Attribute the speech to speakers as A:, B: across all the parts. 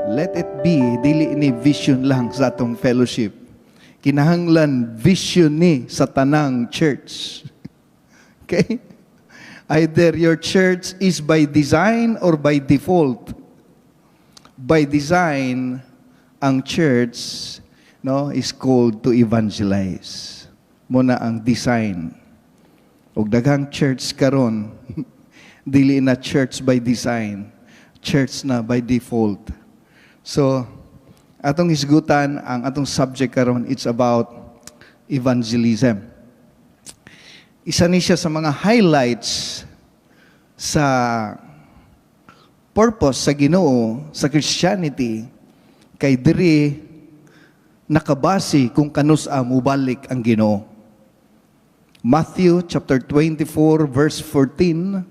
A: Let it be, dili ni vision lang sa atong fellowship. Kinahanglan vision ni sa tanang church. Okay? Either your church is by design or by default. By design, ang church is called to evangelize. Muna ang design. Og daghang church karon dili na church by design, church na by default. So, atong hisgutan, ang atong subject karon, it's about evangelism. Isa ni siya sa mga highlights sa purpose sa Ginoo, sa Christianity, kay diri nakabase kung kanus-a mubalik ang Ginoo. Matthew chapter 24 verse 14,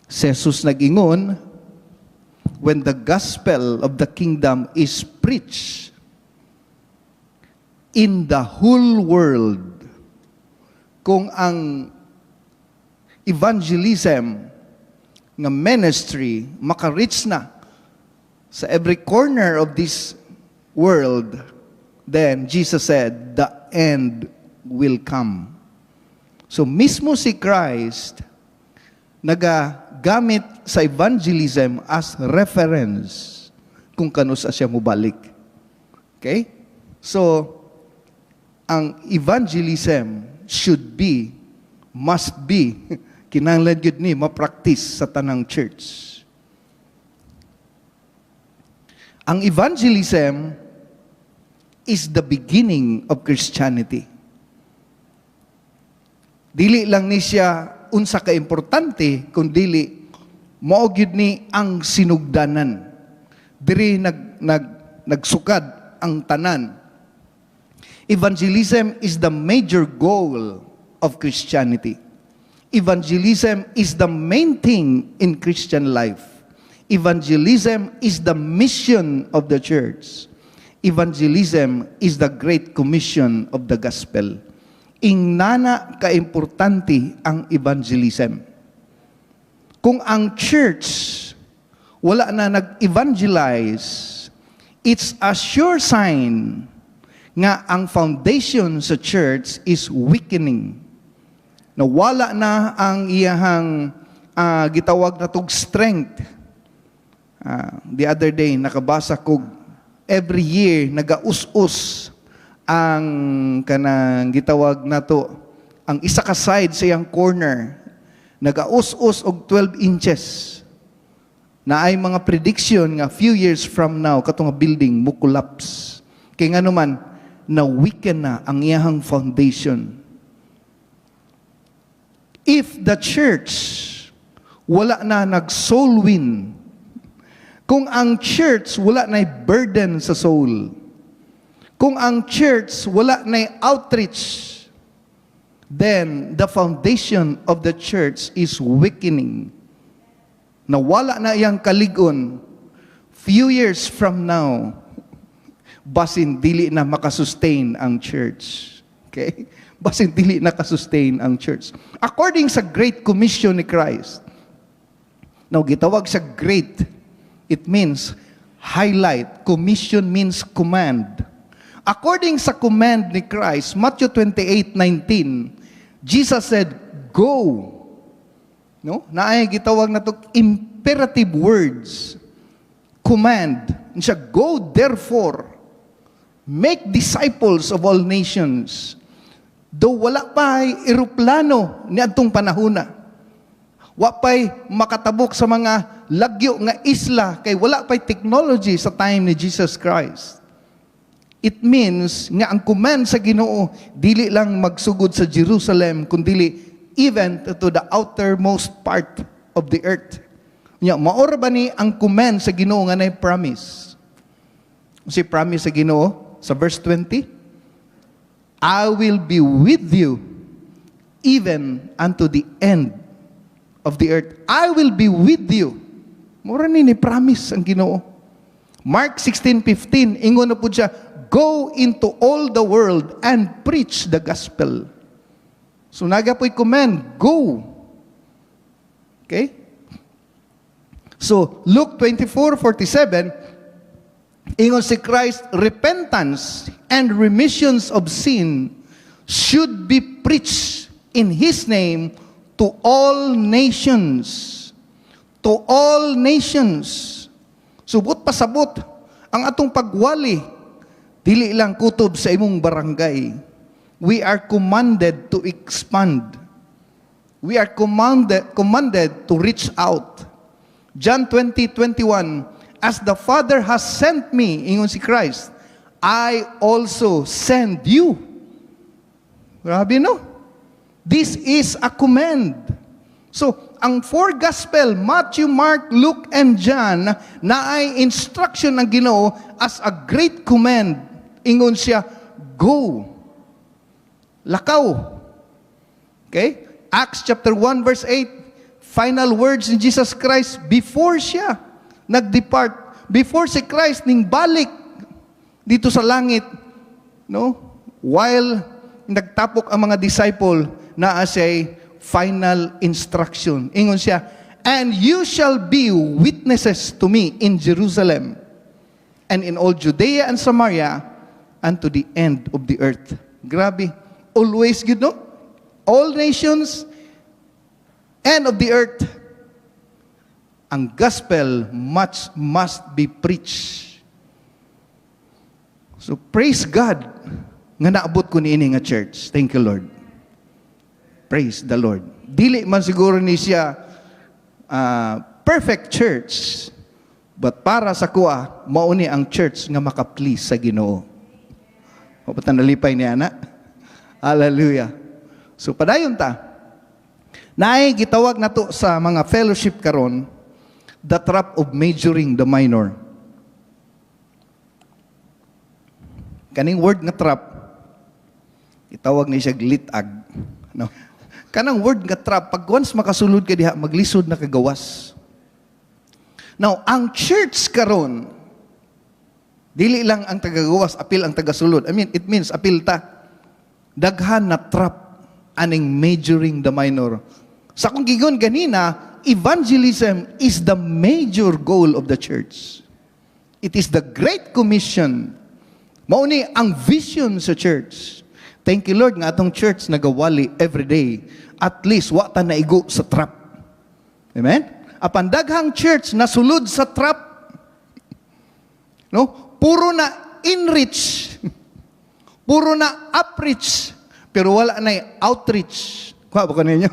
A: si Jesus nag-ingon, when the gospel of the kingdom is preached in the whole world, kung ang evangelism nga ministry maka-reach na sa every corner of this world, then Jesus said, the end will come. So mismo si Christ nagagamit sa evangelism as reference kung kanus siya mubalik. Okay? So, ang evangelism should be, must be, kinahanglan gyud ni ma-practice sa tanang church. Ang evangelism is the beginning of Christianity. Dili lang ni siya unsa ka importante, kundi mao gyud ni ang sinugdanan. Diri nagsukad ang tanan. Evangelism is the major goal of Christianity. Evangelism is the main thing in Christian life. Evangelism is the mission of the church. Evangelism is the great commission of the gospel. Ingnana ka-importante ang evangelism. Kung ang church wala na nag-evangelize, it's a sure sign nga ang foundation sa church is weakening. Nawala na ang iyahang gitawag na tog strength. The other day, nakabasa ko, every year, nagaus-us ang kanang gitawag na to, ang isa ka side sa iyang corner, nagaus-us og 12 inches. Na ay mga prediction nga few years from now, katong building mo collapse. Kaya nga naman, na-weaken na ang iyahang foundation. If the church wala na nag-soul win, kung ang church wala na burden sa soul, kung ang church wala na outreach, then the foundation of the church is weakening. Nawala na iyang kaligon, few years from now, basin dili na makasustain ang church. Okay? Basin dili na kasustain ang church. According sa Great Commission ni Christ, now gitawag sa great, it means highlight. Commission means command. According sa command ni Christ, Matthew 28:19, Jesus said, go. No? Naay gitawag na to imperative words. Command. Siya, go therefore. Make disciples of all nations. Though wala pa'y eroplano ni adtong panahona. Wa pa'y makatabok sa mga lagyo nga isla, kay wala pa'y technology sa time ni Jesus Christ. It means nga ang command sa Ginoo dili lang magsugod sa Jerusalem, kundi even to the outermost part of the earth. Nya maora ba ni ang command sa Ginoo nga nay promise? Si promise sa Ginoo sa verse 20, I will be with you even unto the end of the earth. I will be with you. Mura ni promise ang Ginoo. Mark 16:15, ingon na po siya, go into all the world and preach the gospel. So naga po'y command, go. Okay? So Luke 24:47, Ingon si Christ, repentance and remissions of sin should be preached in His name to all nations. To all nations. Subot pasabot ang atong pagwali. Dili lang kutob sa imong barangay. We are commanded to expand. We are commanded to reach out. John 20:21, as the Father has sent me, ingon si Christ, I also send you. Grabe, no? This is a command. So, ang four gospel, Matthew, Mark, Luke, and John, na ay instruction ng Ginoo as a great command. Ingon siya, go. Lakaw. Okay? Acts chapter 1 verse 8, final words ni Jesus Christ before siya nag-depart, before si Christ ning balik dito sa langit, no? While nagtapok ang mga disciple, na siya final instruction. Ingon siya, and you shall be witnesses to me in Jerusalem and in all Judea and Samaria and to the end of the earth. Grabe. Always good, no? All nations and of the earth. Ang gospel must be preached. So praise God nga naabot ko niini nga church. Thank you, Lord. Praise the Lord. Dili man siguro ni siya perfect church, but para sa kuha, mauni ang church nga maka-please sa Ginoo. Mapatan nalipay ni ana. Hallelujah. So padayon ta. Naay gitawag nato sa mga fellowship karon, the trap of majoring the minor. Kaning word nga trap, itawag ni siya glitag. No? Kanang word nga trap, pag once makasulod ka diha, maglisod na kagawas. Now, ang church karon, dili lang ang tagagawas, apil ang tagasulod. I mean, it means apil ta. Daghan na trap aning majoring the minor. Sa kung gigon ganina, evangelism is the major goal of the church. It is the Great Commission. Mauni ang vision sa church. Thank you, Lord, nga atong church nagawali every day. At least, wa ta naigo sa trap. Amen? Apan daghang church nasulod sa trap. No? Puro na enrich. Puro na uprich. Pero wala na outreach. Kuha ba ka ninyo?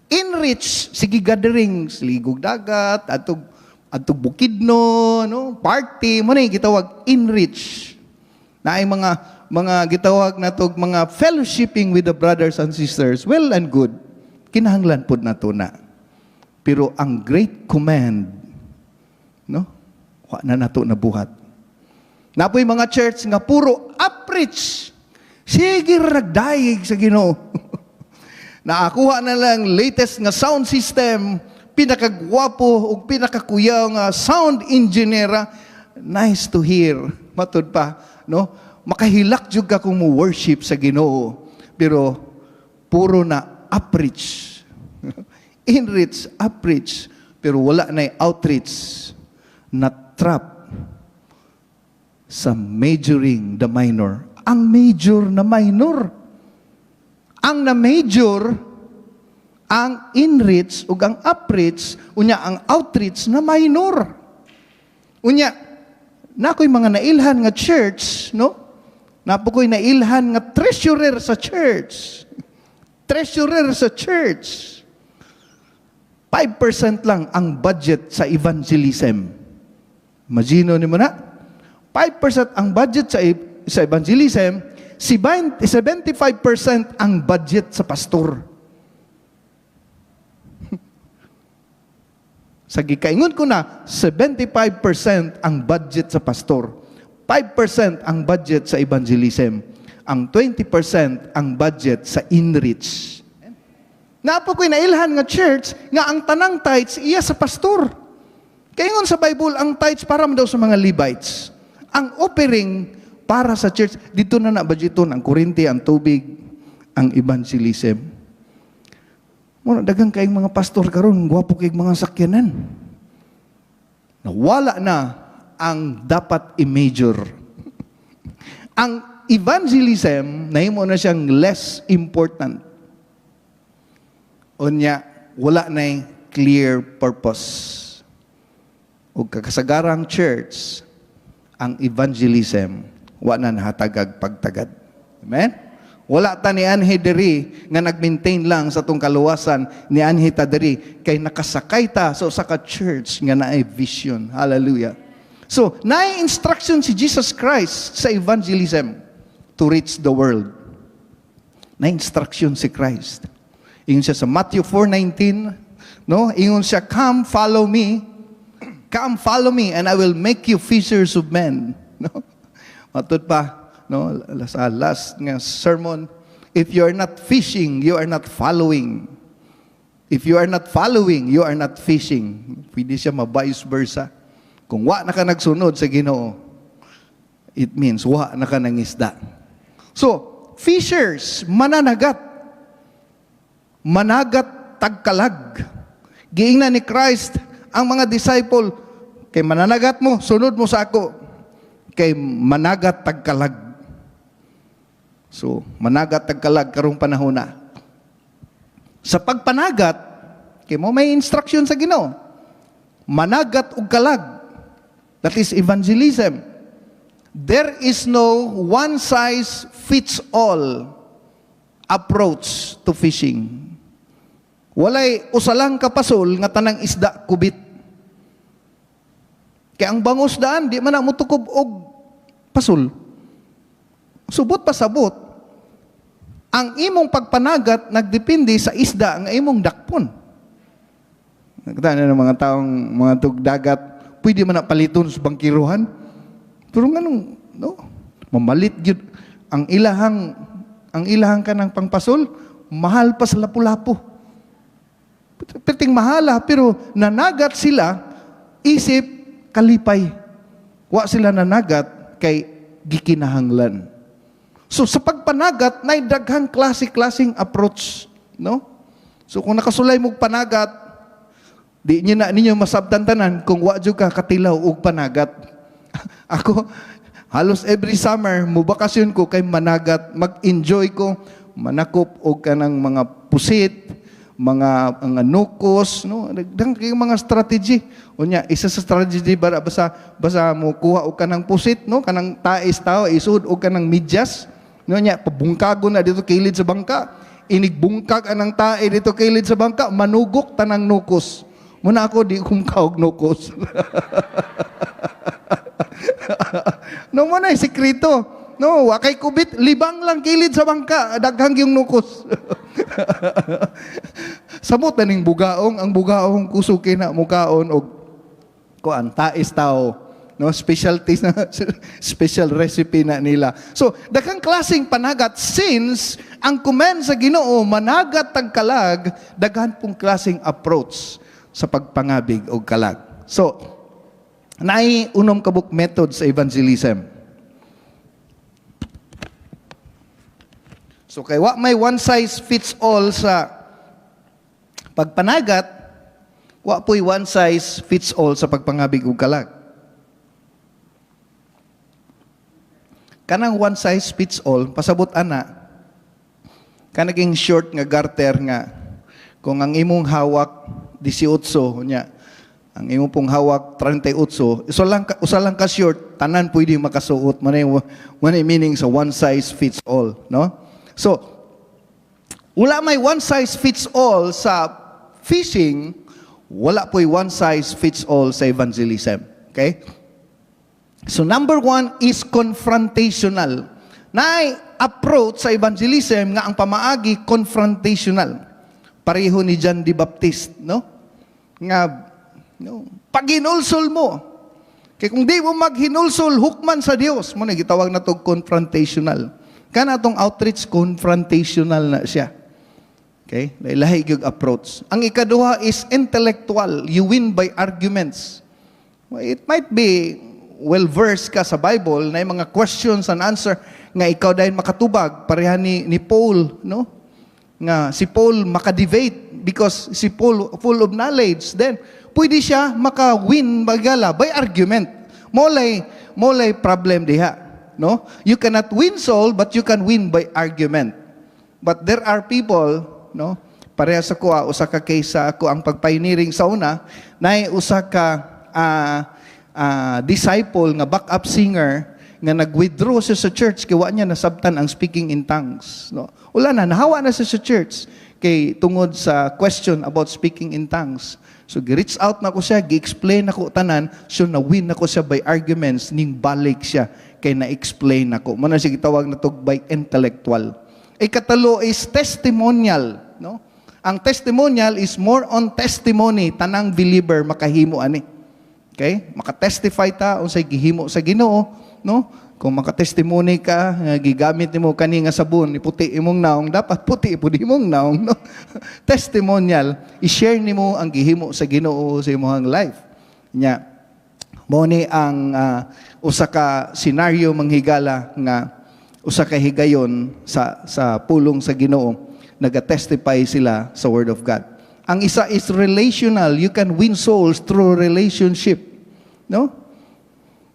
A: Enrich, sige gatherings, ligog dagat, atog bukidno, no? Party, mo na yung gitawag enrich. Na ay mga gitawag na to, mga fellowshipping with the brothers and sisters, well and good, kinahanglan pod na to na. Pero ang great command, no? Wa na nato nabuhat. Napoy mga church nga puro uprich. Sige ragdayeg sa Ginoo. Nakakuha na lang latest nga sound system, pinakagwapo o pinakakuyaw nga sound engineer. Nice to hear. Matud pa, no? Makahilak jud ka kung mo worship sa Ginoo. Pero puro na uprich. Enrich, uprich. Pero wala na outreach. Na trap sa majoring the minor. Ang major na minor. Ang na-major, ang enrich o ang uprich, unya ang outreach na minor. Unya, nakoy mga nailhan nga church, no? Napokoy nailhan nga treasurer sa church. Treasurer sa church. 5% lang ang budget sa evangelism. Imagino ni mo na? 5% ang budget sa evangelism, 75% ang budget sa pastor. Sa gikaingon ko na, 75% ang budget sa pastor. 5% ang budget sa evangelism. Ang 20% ang budget sa enrich. Napo ko'y nailhan nga church, nga ang tanang tithes iya sa pastor. Kaingon sa Bible, ang tithes para daw sa mga Levites. Ang offering para sa church, dito na budgeton ang kuryente, ang tubig, ang evangelism. Muna, dagang kayong mga pastor karon, gwapo kayong mga sakyanan. Nawala na ang dapat i-major. Ang evangelism, nahimo na siyang less important. Unya, wala na clear purpose. O kakasagarang church, ang evangelism, wala na nahatagag pagtagad. Amen? Wala ta ni anhi diri nga nag-maintain lang sa tong kaluwasan ni anhi ta diri kay nakasakay ta sa usa ka church nga naay vision. Hallelujah. So, naay instruction si Jesus Christ sa evangelism to reach the world. Naay instruction si Christ. Ingon siya sa Matthew 4:19, no? Ingon siya, "Come, follow me. Come, follow me and I will make you fishers of men." No? Matod pa, no, last nga sermon, if you are not fishing, you are not following. If you are not following, you are not fishing. Pwede siya ma-vice versa. Kung wa na ka nagsunod sa Ginoo, it means wa na ka nangisda. So, fishers, mananagat. Managat tagkalag. Giingnan ni Christ ang mga disciple, kay mananagat mo, sunod mo sa ako. Kay managat tagkalag. So, managat tagkalag karong panahon na. Sa pagpanagat, kay mo may instruction sa Ginoo. Managat og kalag. That is evangelism. There is no one size fits all approach to fishing. Walay usalang kapasol nga tanang isda kubit. Kaya ang bangos daan, di man na mutukob og pasol. Subot pa sabot. Ang imong pagpanagat nagdepende sa isda nga imong dakpon. Nakita na ng mga taong mga tugdagat, pwede man na paliton sa bangkiruhan. Pero nga nung, no? Mamalit yun. Ang ilahang ka ng pangpasol, mahal pa sa lapu-lapu. Perting mahala, pero nanagat sila, isip, kalipay. Wa sila nanagat, kay gikinahanglan. So sa pagpanagat, na daghang klase-klaseng approach. No? So kung nakasulay mong panagat, di nyo na ninyo masabtan tanan kung wa jud ka katilaw og panagat. Ako, halos every summer, mubakasyon ko kay managat, mag-enjoy ko, manakop og kanang mga pusit, mga nukos, no? Dang kay mga strategy. Unya, isa sa strategy basa mo kuha og kanang pusit, no? Kanang tais tao isud og kanang medyas. No nya pabungkago na dito kilid sa bangka. Inigbungkag anang tae dito kilid sa bangka, manugok tanang nukos. Muna ako di kumkaog nukos. No mo na sekreto. No, wakay kubit, libang lang kilid sa bangka, daghang yung nukos. Samot na ning bugaong, ang bugaong kusuki na mukaon og kuan tais tao, no, specialties na special recipe na nila. So, daghang klaseng panagat since ang command sa Ginoo managat tagkalag, daghan pong klaseng approach sa pagpangabig og kalag. So, naay unom kabuk method sa evangelism. So kay wa may one size fits all sa pagpanagat, wa po'y one size fits all sa pagpangabig ug kalag. Kanang one size fits all, pasabot ana, kanaging short nga garter nga, kung ang imong hawak 18, nya, ang imong pong hawak 38, usa lang ka short, tanan pwede makasuot, manay meaning sa one size fits all, no? So, wala may one size fits all sa fishing, wala po'y one size fits all sa evangelism. Okay? So, number one is confrontational. Naay approach sa evangelism nga ang pamaagi confrontational. Pareho ni John the Baptist, no? Nga, no, pag-hinulsol mo. Kaya kung di mo mag-hinulsol, hukman sa Dios. Muna, gitawag na to confrontational. Kana atong outreach, confrontational na siya. Okay? Lahi yung approach. Ang ikaduha is intellectual. You win by arguments. It might be well-versed ka sa Bible na yung mga questions and answer nga ikaw dahil makatubag. Pareha ni Paul, no? Nga si Paul makadebate because si Paul full of knowledge. Then, pwede siya maka-win bagala by argument. Molay problem diha, no? You cannot win soul, but you can win by argument. But there are people, no? Pareha sa ko, usa ka case sa ako ang pagpioneering sa una, na usa ka disciple nga backup singer nga nag-withdraw siya sa church kay wa niya nasabtan ang speaking in tongues, no? Wala na, nahawa na siya sa church kay tungod sa question about speaking in tongues. So gi-reach out na ko siya, gi-explain ako tanan, so na-win ako siya by arguments, ning balik siya kay na-explain ako. Muna siya gitawag na to by intellectual. Ikatalo is testimonial, no? Ang testimonial is more on testimony, tanang believer makahimo ani. Okay? Makatestify ta unsay gihimo sa Ginoo, no? Kung makatestimony ka, gigamit nimo kani nga sabon, iputi imong naong, dapat puti pud imong naong, no? Testimonial, i-share nimo ang gihimo sa Ginoo sa imong life. Nya, mao ni ang usa ka senaryo manghigala nga usa ka higayon sa pulong sa Ginoo, naga-testify sila sa Word of God. Ang isa is relational. You can win souls through relationship, no?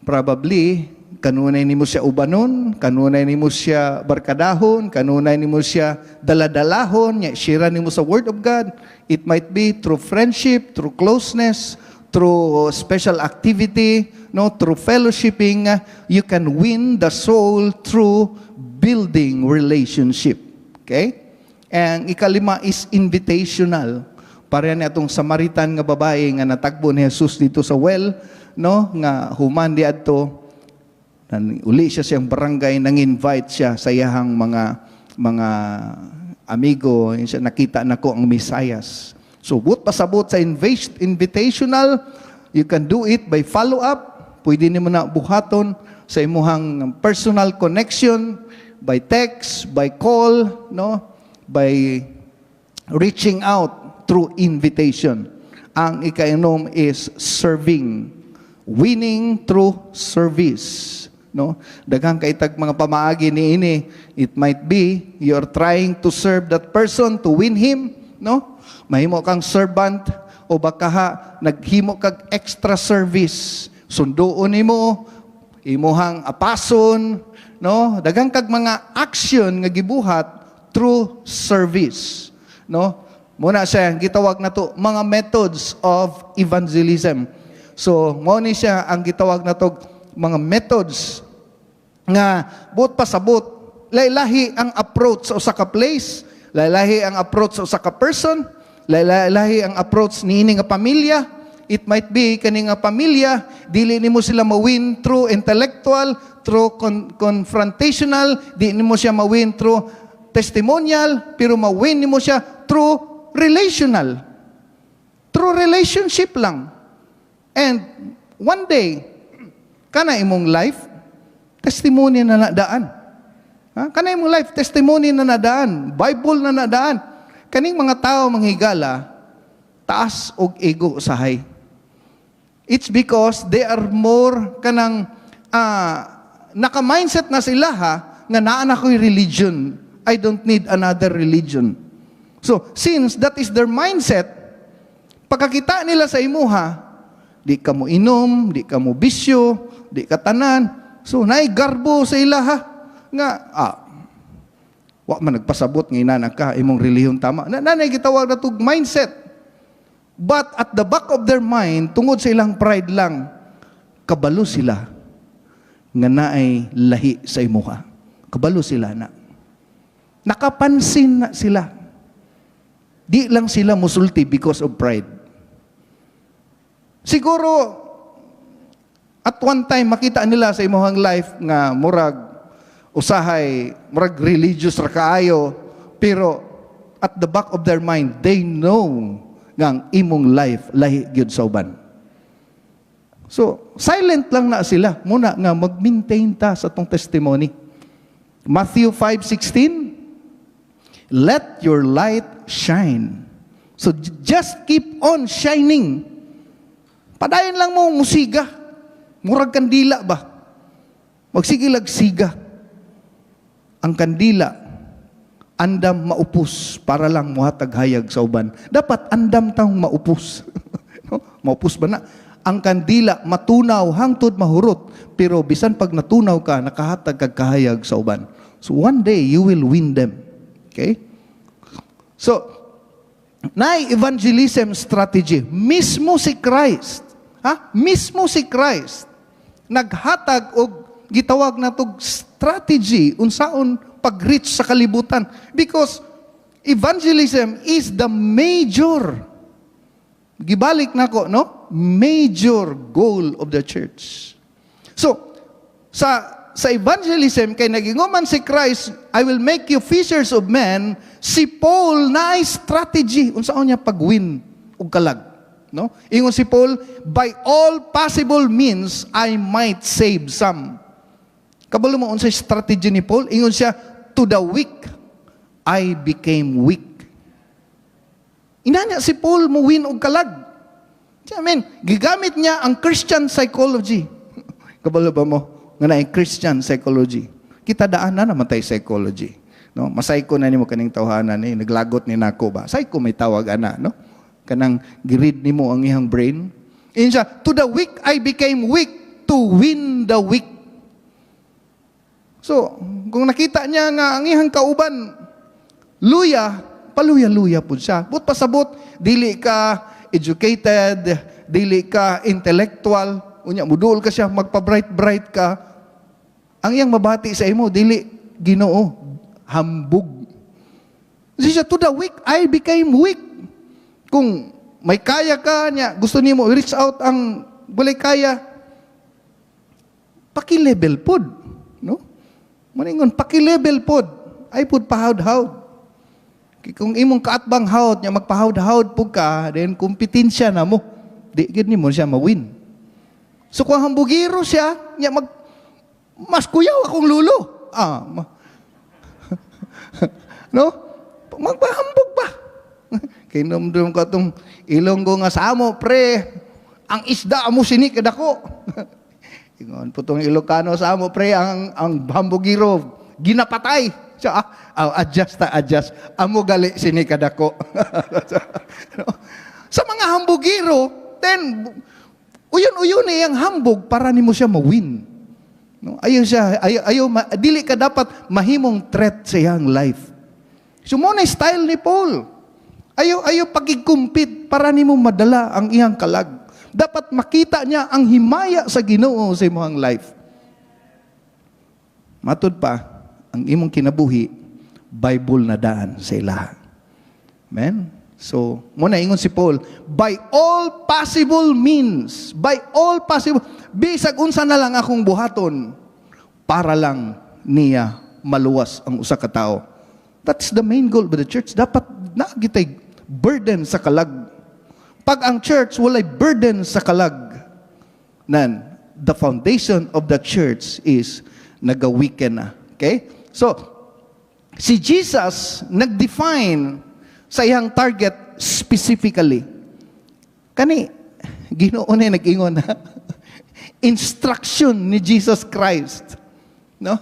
A: Probably kanunay nimo siya ubanon, kanunay nimo siya barkadahon, kanunay nimo siya daladalahon, nya share nimo sa Word of God. It might be through friendship, through closeness, through special activity, no, through fellowshipping. You can win the soul through building relationship. Okay? And ikalima is invitational. Pareha ni atong Samaritan nga babae nga natagbo ni Jesus dito sa well, no, nga human di adto. Uli siya siyang barangay, nang-invite siya sa iyahang mga amigo, siya nakita nako ang Mesias. So, but pasabot sa invitational, you can do it by follow-up. Pwede nimo na buhaton sa imuhang personal connection, by text, by call, no, by reaching out through invitation. Ang ikainom is serving, winning through service. No, daghang kaitag mga pamaagi niini. It might be you're trying to serve that person to win him, no? Mahimo kang servant o baka naghimo kag extra service. Sunduon nimo imuhang apason, no? Daghang kag mga action nga gibuhat through service, no? Muna siya gitawag nato mga methods of evangelism. So, mo ni siya ang gitawag nato mga methods nga buot pasabot, lahi ang approach sa usa ka place, lahi ang approach sa usa ka person, lahi ang approach niini nga pamilya. It might be kani nga pamilya dili nimo sila mawin through intellectual, through confrontational, di nimo siya mawin through testimonial, pero mawin nimo siya through relational, through relationship lang. And one day kana imong life testimony na nadaan. Kana imong life testimony na nadaan, Bible na nadaan. Kaning mga tao manghigala taas og ego usahay. It's because they are more kanang naka-mindset na sila nga naa na ko'y religion. I don't need another religion. So, since that is their mindset, pagkakita nila sa imuha, di ka mo inom, di ka mo bisyo, di ka tanan. So, naay garbo sa ilaha nga, wa man nagpasabot ng inana ka, imong relihiyong tama. Nanay gitawag na tug mindset. But at the back of their mind, tungod sa ilang pride lang, kabalo sila nga naay lahi sa imuha. Kabalo sila na. Nakapansin na sila. Di lang sila musulti because of pride. Siguro, at one time, makita nila sa imuhang life nga murag usahay, murag religious ra kaayo, pero at the back of their mind, they know nga ang imong life lahi gyud sa uban. So, silent lang na sila. Muna nga mag-maintain ta sa tong testimony. Matthew 5:16, let your light shine. So, just keep on shining. Padayon lang mo musiga. Murag kandila ba? Magsigilag-siga. Ang kandila, andam maupos para lang muhatag hayag sa uban. Dapat andam tang maupos. No? Maupos ba na? ang kandila matunaw hangtod mahurot, pero bisan pag natunaw ka, nakahatag kag kahayag sa uban. So one day you will win them. Okay? So naay evangelism strategy. Mismo si Christ, mismo si Christ naghatag og gitawag natog strategy unsaon pag-reach sa kalibutan, because evangelism is the major, gibalik nako, no? Major goal of the church. So, sa evangelism, kay naginguman si Christ, I will make you fishers of men, si Paul na ay strategy, unsaon niya pag-win og kalag. No? Ingon si Paul, by all possible means, I might save some. Kabalo mo unsay strategy ni Paul? Ingon siya, to the weak, I became weak. Inanya si Paul mo win og kalag. Amen. Gigamit niya ang Christian psychology. Kabalo ba mo? Nga na Christian psychology. Kita daan na naman tayo psychology. No? Masayko na nimo kaning tawhanan ni naglagot ni nako ba? Psycho may tawag ana, no? Kanang giread nimo ang iyang brain. Insa, to the weak I became weak to win the weak. So, kung nakita niya nga ang iyang kauban luya, paluya-luya po siya. But pasabot, dili ka educated, dili ka intellectual, unya mudul ka siya, magpa-bright-bright ka. Ang iyang mabati sa imo, dili Ginoo, hambog. Siya, to the weak, I became weak. Kung may kaya ka niya, gusto nimo reach out ang bulay kaya, paki-level pod, no? Maningon, paki-level pod, ay pod pahawd-hawd. Kung imong kaatbang hawd niya, magpahawd-hawd po ka, then kompetensya na mo, di gini mo siya mawin. So kung hambugiro siya, niya mas kuyaw akong lulo. No? Magpahambog ba? Kinumdum ko itong ilonggo nga sa amo, pre, ang isda mo sinik kadako. Ingon po itong Ilocano sa amo, pre, ang hambugiro, ginapatay. Siya, adjust. Amo gali sinikadako. Sa mga hambugiro, then, uyon-uyon ang hambog para nimo siya mawin. No? Dili ka dapat mahimong threat sa iyang life. So, muna style ni Paul. Ayaw pagikumpit para nimo madala ang iyang kalag. Dapat makita niya ang himaya sa Ginoo sa imong life. Matod pa, ang imong kinabuhi, Bible na daan sa ilaha. Amen? So, muna ingon si Paul, by all possible means, bisag unsa na lang akong buhaton, para lang niya maluwas ang usa ka tao. That's the main goal of the church. Dapat nakagitay burden sa kalag. Pag ang church walay burden sa kalag, nan, the foundation of the church is nagawiken na. Okay? So, si Jesus nag-define sa iyang target specifically. Kani, Ginoo ni nag-ingon na instruction ni Jesus Christ. No?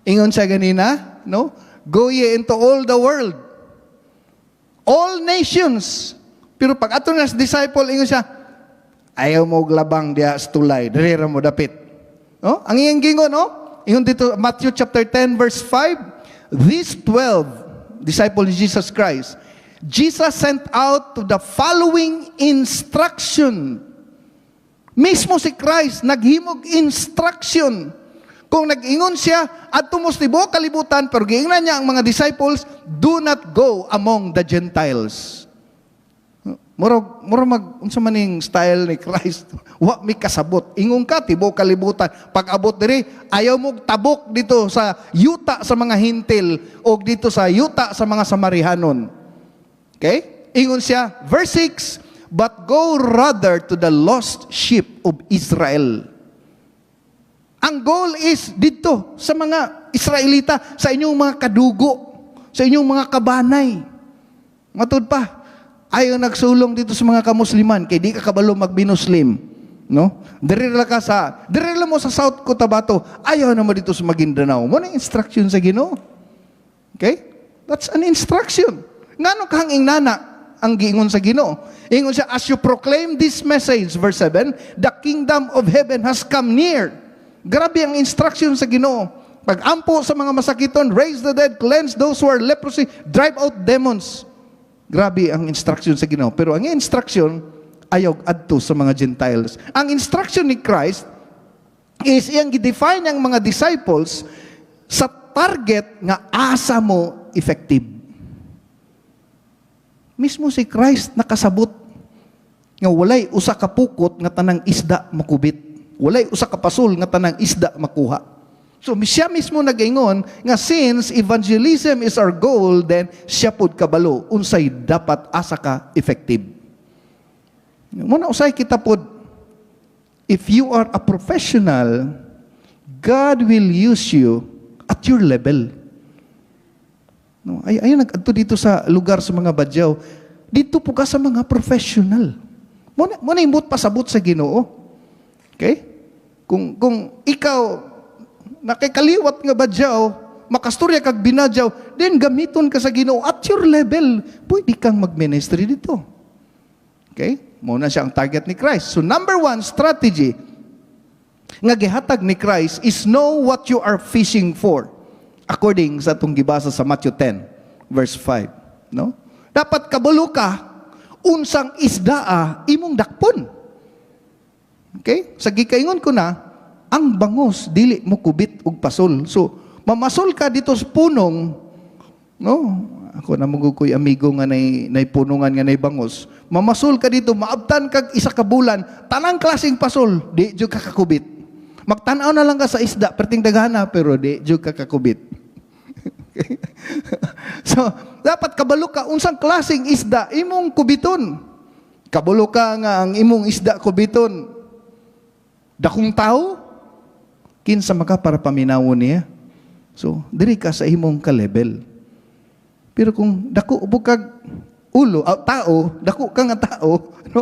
A: Ingon siya ganina, no? Go ye into all the world. All nations. Pero pag ato nga disciple, ingon siya, ayaw mo glabang diya sa tulay, darira mo dapit. No? Ang iyang gingon, no? Ingon dito, Matthew chapter 10, verse 5, these 12 disciples of Jesus Christ, Jesus sent out to the following instruction. Mismo si Christ, naghimog instruction. Kung nag-ingon siya, at tumustibo kalibutan, pero giingnan niya ang mga disciples, do not go among the Gentiles. Murag unsa maning style ni Christ. Wa mi kasabot. Ingon ka tibo kalibutan. Pag abot diri, ayaw mo tabok dito sa yuta sa mga hintil o dito sa yuta sa mga Samarihanon. Okay? Ingon siya, verse 6, but go rather to the lost sheep of Israel. Ang goal is dito sa mga Israelita, sa inyong mga kadugo, sa inyong mga kabanay. Matod pa, ayaw nagsulong dito sa mga kamusliman, kay di ka kabalo magbinuslim. No? Dirila mo sa South Cotabato, ayaw naman dito sa Maguindanao. Mo na instruction sa Ginoo. Okay? That's an instruction. Ngano kahang ingnana ang giingon sa Ginoo? Ingon siya, as you proclaim this message, verse 7, the kingdom of heaven has come near. Grabe ang instruction sa Ginoo. Pag-ampo sa mga masakiton, raise the dead, cleanse those who are leprosy, drive out demons. Grabe ang instruction sa Ginoo. Pero ang instruction, ayaw adto sa mga Gentiles. Ang instruction ni Christ is iyang gidefine ang mga disciples sa target nga asa mo effective. Mismo si Christ nakasabot nga walay usa ka pukot nga tanang isda makubit. Walay usa ka pasul nga tanang isda makuha. So siya mismo nag-ingon nga since evangelism is our goal, then siya pud kabalo unsay dapat asa ka effective. Muna usay kita pod, if you are a professional, God will use you at your level. No, ayun nag-adto dito sa lugar sa mga badyaw. Dito po ka sa mga professional. Muna imot pasabot sa Ginoo. Okay? Kung ikaw nakikaliwat nga badyaw, makasturya kag binadyaw, then gamiton ka sa Ginoo at your level, pwede kang mag-ministry dito. Okay? Muna siya ang target ni Christ. So number 1 strategy nga gihatag ni Christ is know what you are fishing for. According sa itong gibasa sa Matthew 10, verse 5. No? Dapat kabalo ka, unsang isdaa, imong dakpon. Okay? Sa gikaingon ko na, ang bangos, dili mo kubit og pasol. So, mamasol ka dito sa punong, no? Ako na magugoy amigo nga nay punungan nga nay bangos. Mamasol ka dito, maabtan kag isa ka bulan, tanang klaseng pasol, di jud ka kakubit. Magtanaw na lang ka sa isda, perting daghana, pero di jud ka kakubit. So, dapat kabalo ka, unsang klaseng isda, imong kubiton. Kabalo ka nga ang imong isda kubiton. Dakong tao, kinsa maka para paminawon niya. So, diri ka sa imong ka-level. Pero kung dako bukag ulo, tao, dako ka nga tao, no?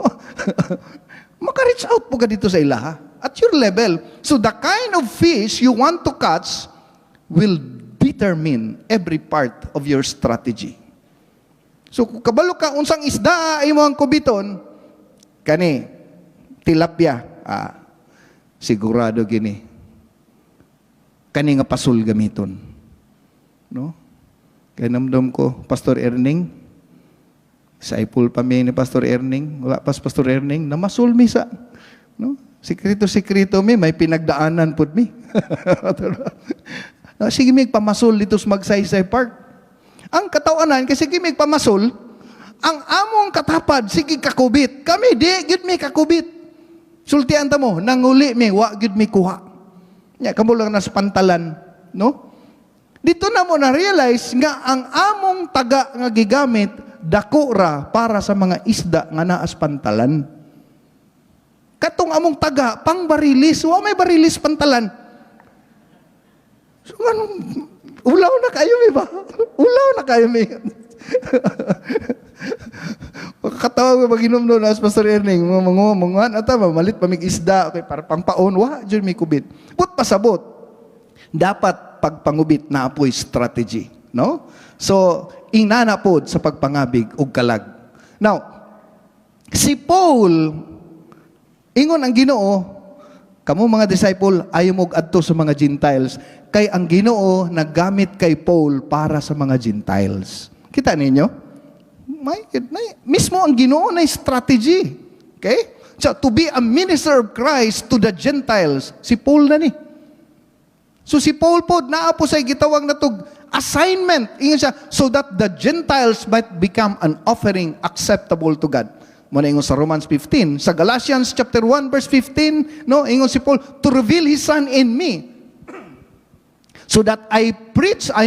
A: Maka-reach out po ka dito sa ilaha. At your level. So, the kind of fish you want to catch will determine every part of your strategy. So, kung kabalo ka, unsang isda, imong kubiton, kani, tilapia, sigurado gini, kani nga pasul gamiton. No? Kaya namdom ko, Pastor Erning, disciple pa mi ni Pastor Erning, wala pas Pastor Erning, namasul mi sa, no? Sekreto mi, may pinagdaanan pud mi. No, sige mi pamasul dito sa Magsaysay Park. Ang katawanan, kasi sige mi pamasul, ang among katapad, sige kakubit. Kami, di, gid mi kakubit. Sultian ta mo, nanguli mi, wa gid mi kuha. Nya kamo lang nas pantalan, no? Dito na mo na realize nga ang among taga nga gigamit dako ra para sa mga isda nga naas pantalan. Katong among taga pang barilis, wa may barilis pantalan. So anong ulaw na kayo mi ba? Ulaw na kayo mi. Katawa ko pag-inom doon as Pastor Erning, mga ata, malit pa mig isda, okay, para pang paon, dyan may kubit. But pasabot, dapat pagpangubit na apoy strategy. No? So, inanapod sa pagpangabig o kalag. Now, si Paul, ingon ang Ginoo, kamo mga disciple, ayaw mo adto sa mga Gentiles, kay ang Ginoo naggamit kay Paul para sa mga Gentiles. Kita ninyo? Mismo ang Ginoo na strategy. Okay? So, to be a minister of Christ to the Gentiles, si Paul na ni. So, si Paul po, naapo sa gitawag na tog assignment. Ingon siya, so that the Gentiles might become an offering acceptable to God. Muna ingon sa Romans 15. Sa Galatians chapter 1, verse 15, no, ingon si Paul, to reveal His Son in me, so that I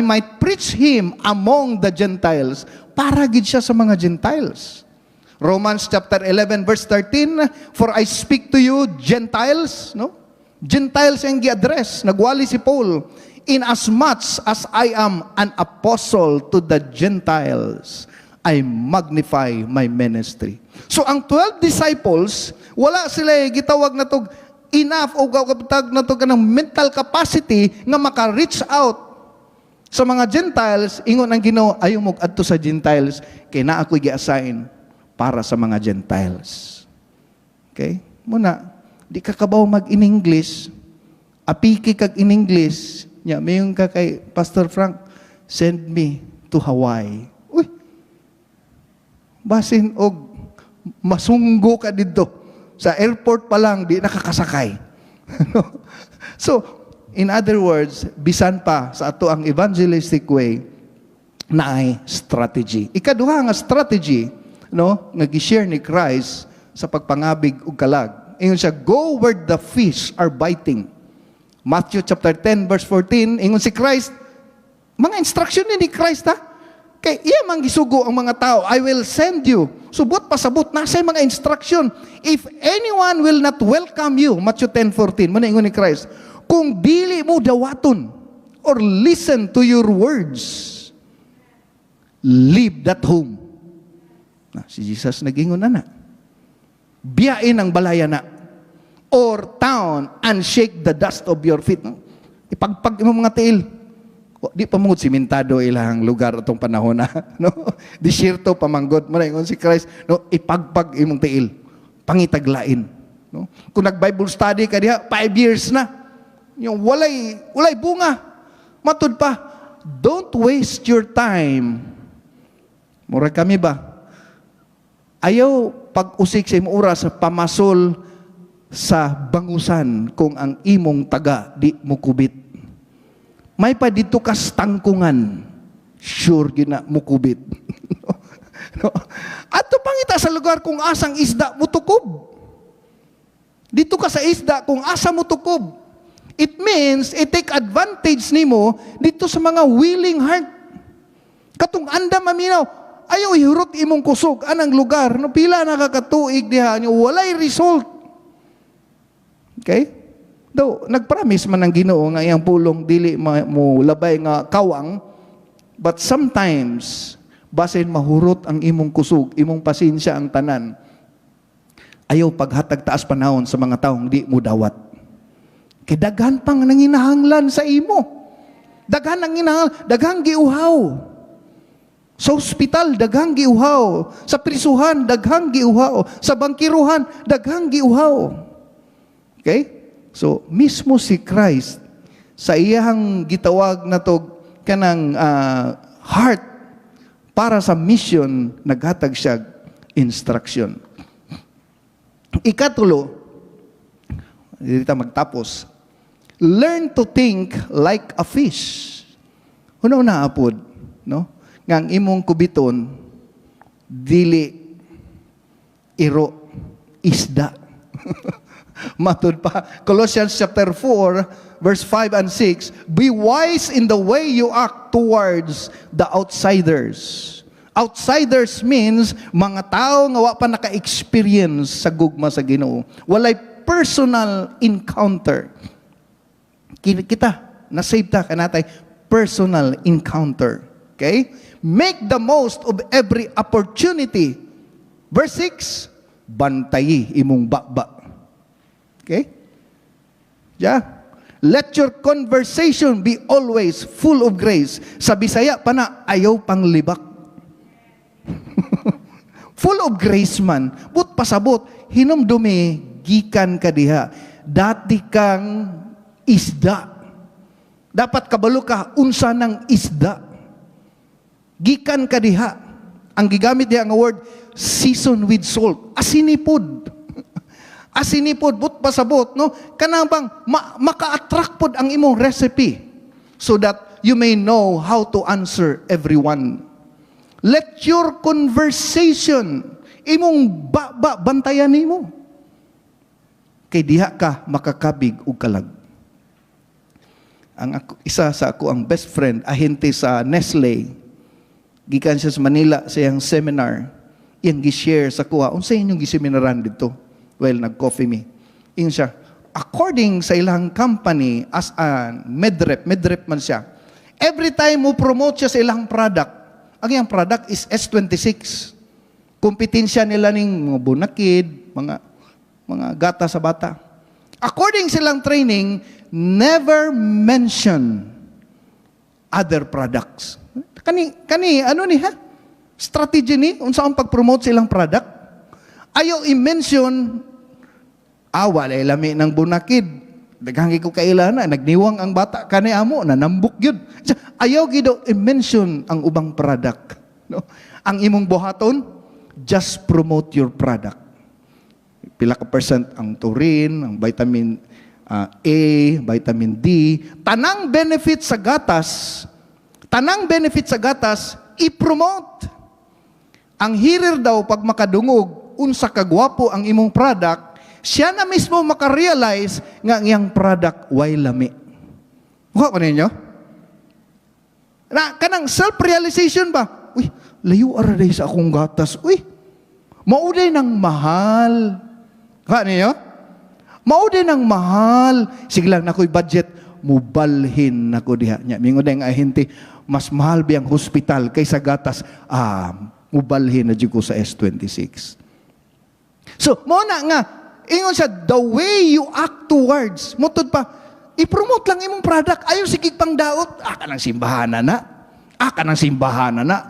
A: might preach Him among the Gentiles. Para gid siya sa mga Gentiles. Romans chapter 11 verse 13, for I speak to you Gentiles, no? Gentiles ang gi-address, nagwali si Paul, in as much as I am an apostle to the Gentiles, I magnify my ministry. So ang 12 disciples, wala sila gitawag na tog enough o gawagtag na tog kanang mental capacity nga maka-reach out sa mga Gentiles. Ingon ang Ginoo, ayaw mo adto sa Gentiles, kay na ako'y gi-assign para sa mga Gentiles. Okay? Muna, di ka kabaw mag-in English, apiki kag in English, nya mayon ka kay Pastor Frank, send me to Hawaii. Uy, basin og masunggo ka dito. Sa airport pa lang, di nakakasakay. So, in other words, bisan pa sa ato ang evangelistic way, na ay strategy. Ikaduha nga strategy, nga gi-share ni Christ sa pagpangabig ug kalag. Ingon siya, go where the fish are biting. Matthew chapter 10 verse 14, ingon si Christ, mga instruction ni Christ ha. Kay iya mang gisugo ang mga tao, I will send you. Subot pasabot nasa mga instruction. If anyone will not welcome you, Matthew 10:14, mo na ingon ni Christ, kung dili mo dawaton or listen to your words, leave that home. Si Jesus nag-ingon na. Biyain ang balaya na or town and shake the dust of your feet. Ipagpag mo mga tiil. Di pa mong simentado ilang lugar atong panahon na. Disyerto pamanggod mo na ingon si Christ. Ipagpag imong tiil. Pangitaglain. Kung nag-Bible study ka diha, 5 years na. Yung walay bunga. Matud pa, don't waste your time. Mura kami ba? Ayaw pag-usik sa imong oras pamasol sa bangusan kung ang imong taga di mo kubit. May pa dito kas tangkungan. Sure gina mo kubit. Ato pangita sa lugar kung asang isda mo tukob. Dito ka sa isda kung asa mo tukob. It means, take advantage nimo dito sa mga willing heart. Katong anda maminaw, ayaw ihurot imong kusog anang lugar, pila nakakatuig diha, walay result. Okay? Daw, nagpromise man ang Ginoo nga iyang pulong dili mo labay nga kawang, but sometimes, basin mahurot ang imong kusog, imong pasensya ang tanan, ayaw paghatag taas panahon sa mga taong di mo dawat. Kay daghan pang nanginahanglan sa imo. Daghan daghang giuhaw. Sa ospital, daghang giuhaw. Sa prisuhan, daghang giuhaw. Sa bangkiruhan, daghang giuhaw. Okay? So, mismo si Christ, sa iyang gitawag na to, kanang heart, para sa mission, naghatag siya instruction. Ikatulo, dito magtapos, learn to think like a fish. Una apod, ngang imong kubiton, dili, iro, isda. Matud pa, Colossians chapter 4, verse 5 and 6, be wise in the way you act towards the outsiders. Outsiders means mga tao nga wa pa naka-experience sa gugma sa Ginoo. Walay personal encounter. Kita, na-save ta kanatay, personal encounter. Okay? Make the most of every opportunity. Verse 6, bantayi imong baba. Okay? Yeah. Let your conversation be always full of grace. Sa Bisaya pa na, ayaw pang libak. Full of grace man. But pasabot, hinumdumi, gikan ka diha. Dati kang isda. Dapat kabalo ka, unsa ng isda. Gikan ka diha. Ang gigamit diha nga word, season with salt. Asinipod. Asinipod, but pasabot, kanang bang maka-attract pod ang imong recipe so that you may know how to answer everyone. Let your conversation, imong bantayan nimo. Kay diha ka makakabig ug kalag. Isa sa ako ang best friend, ahente sa Nestle, gikan siya sa Manila sa iyang seminar, iyang gi-share sa kuha, unsa inyong giseminaran dito? Well, nag-coffee me. Ingon siya, according sa ilang company, as a medrep man siya, every time mo promote siya sa ilang product, ang iyang product is S26. Kompetensya nila ning mga bunakid, mga gata sa bata. According sa ilang training, never mention other products. Kani, ano ni ha? Strategy ni, unsa ang pag-promote silang product? Ayaw i-mention, wala lami ng bunakid. Daghangi ko kailana, nagniwang ang bata kanay amo, nanambok yun. Ayaw gido i-mention ang ubang product. No? Ang imong buhaton, just promote your product. Pila ka percent ang taurine, ang vitamin A, vitamin D, tanang benefit sa gatas, i-promote. Ang hirir daw pag makadungog, unsa kagwapo ang imong product, siya na mismo makarealize nga iyang product way lami. Mukha ko ninyo? Na, kanang self-realization ba? Uy, layo araday sa akong gatas. Uy, mauday ng mahal. Mukha ninyo? Mauday ng mahal. Sige lang, nako'y budget, mubalhin nako diha. Mingo na yung ahente, mas mahal biyang hospital kaysa gatas. Mubalhin na ko sa S26. So, muna nga, ingon sa the way you act towards, mutod pa, i-promote lang imong product. Ayaw sigig pang daot. Kanang simbahan na. Kanang simbahan na.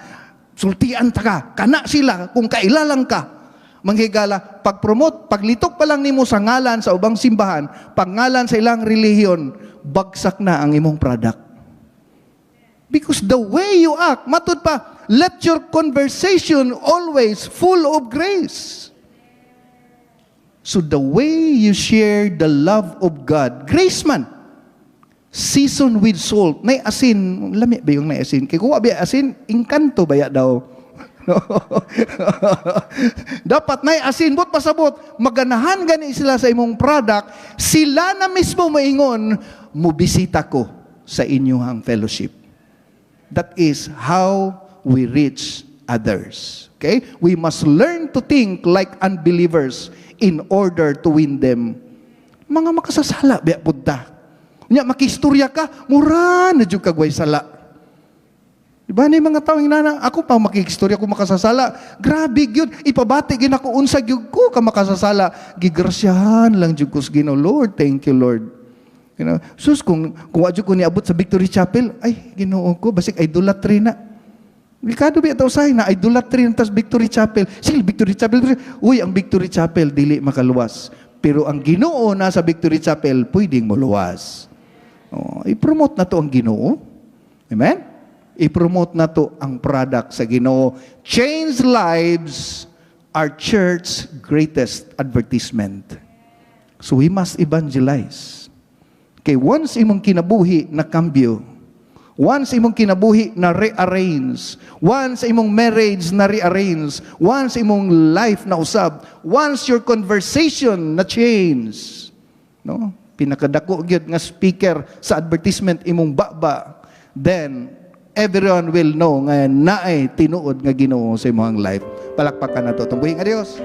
A: Sultian ta ka. Kana sila kung kailalang ka. Manghigala, pag-promote, paglitok pa lang nimo sa ngalan sa ubang simbahan, pangalan sa ilang relihiyon, bagsak na ang imong product. Because the way you act, matod pa, let your conversation always full of grace. So the way you share the love of God, grace man, season with salt, nay asin, lami ba yung nay asin? Kaya kuha ba asin, inkanto ba ya daw? Dapat nay asin, bot pasabot, maganahan gani sila sa imong product, sila na mismo maingon, mubisita ko sa inyong fellowship. That is how we reach others. Okay? We must learn to think like unbelievers in order to win them. Mga makasasala, biya punta. Nya makistorya ka, mura na jud kagway sala. Diba na yung mga tao nana, ako pa makikistorya ko makasasala. Grabe gyud, ipabati gin ako unsa gyud ko ka makasasala. Gigrasyahan lang jud ko sa Ginoo. Lord, thank you Lord. You know, sus kung wadyo ko niabot sa Victory Chapel, ay Ginoo ko basig idolatry na. Likado ba ito usahay na idolatry tas Victory Chapel. Sige, Victory Chapel. Uy, ang Victory Chapel dili makaluwas. Pero ang Ginoo na sa Victory Chapel pwedeng muluwas. I-promote na to ang Ginoo. Amen? I-promote na to ang product sa Ginoo. Change lives, our church's greatest advertisement. So we must evangelize. Okay, once imong kinabuhi na kambyo, once imong kinabuhi na rearrange, once imong marriage na rearrange, once imong life na usab, once your conversation na change, no? Pinakadako gyud nga speaker sa advertisement imong baba, then everyone will know nga naay tinuod nga Ginoo sa imong life. Palakpakan nato. Tumbuhing adios.